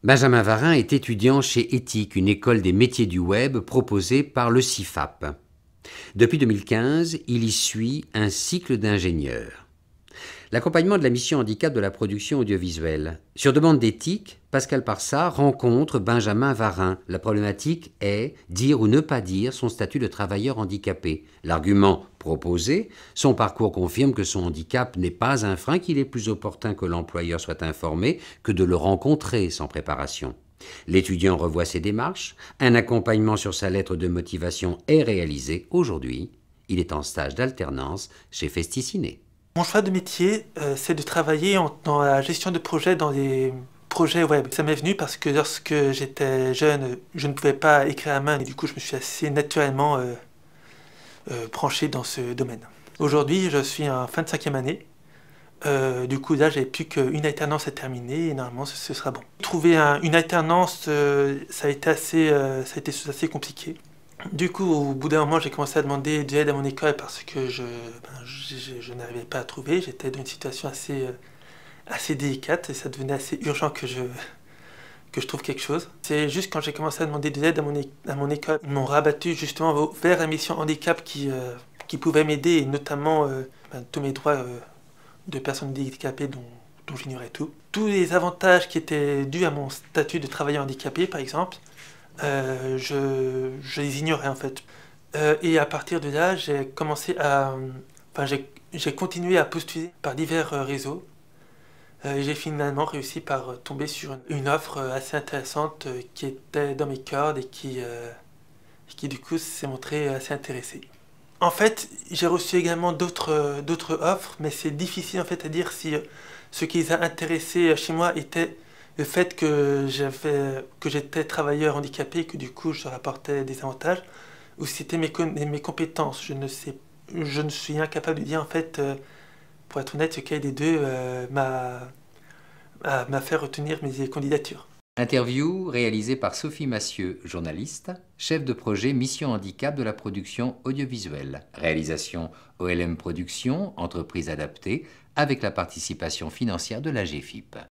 Benjamin Varin est étudiant chez Ethic, une école des métiers du web proposée par le CIFAP. Depuis 2015, il y suit un cycle d'ingénieur. L'accompagnement de la mission handicap de la production audiovisuelle. Sur demande d'Ethic, Pascal Parsat rencontre Benjamin Varin. La problématique est dire ou ne pas dire son statut de travailleur handicapé. L'argument proposé, son parcours confirme que son handicap n'est pas un frein, qu'il est plus opportun que l'employeur soit informé que de le rencontrer sans préparation. L'étudiant revoit ses démarches, un accompagnement sur sa lettre de motivation est réalisé. Aujourd'hui, il est en stage d'alternance chez Festiciné. Mon choix de métier, c'est de travailler dans la gestion de projets, dans des projets web. Ça m'est venu parce que lorsque j'étais jeune, je ne pouvais pas écrire à main et du coup je me suis assez naturellement branché dans ce domaine. Aujourd'hui, je suis en fin de 5e année. Du coup, là, j'ai plus qu'une alternance à terminer et normalement, ce sera bon. Trouver une alternance, ça a été assez compliqué. Du coup, au bout d'un moment, j'ai commencé à demander de l'aide à mon école parce que je n'arrivais pas à trouver. J'étais dans une situation assez délicate et ça devenait assez urgent que je trouve quelque chose. C'est juste quand j'ai commencé à demander de l'aide à mon école, ils m'ont rabattu justement vers la mission handicap qui pouvait m'aider et notamment tous mes droits de personnes handicapées dont j'ignorais tout. Tous les avantages qui étaient dus à mon statut de travailleur handicapé, par exemple, je les ignorais en fait. Et à partir de là, j'ai continué à postuler par divers réseaux. Et j'ai finalement réussi par tomber sur une offre assez intéressante qui était dans mes cordes et qui du coup s'est montrée assez intéressée. En fait, j'ai reçu également d'autres offres, mais c'est difficile en fait à dire si ce qui les a intéressés chez moi était le fait que j'étais travailleur handicapé et que du coup je rapportais des avantages, ou si c'était mes compétences. Je ne suis incapable de dire en fait, pour être honnête, lequel des deux m'a fait retenir mes candidatures. Interview réalisée par Sophie Massieu, journaliste, chef de projet Mission Handicap de la production audiovisuelle. Réalisation OLM Productions, entreprise adaptée, avec la participation financière de la GFIP.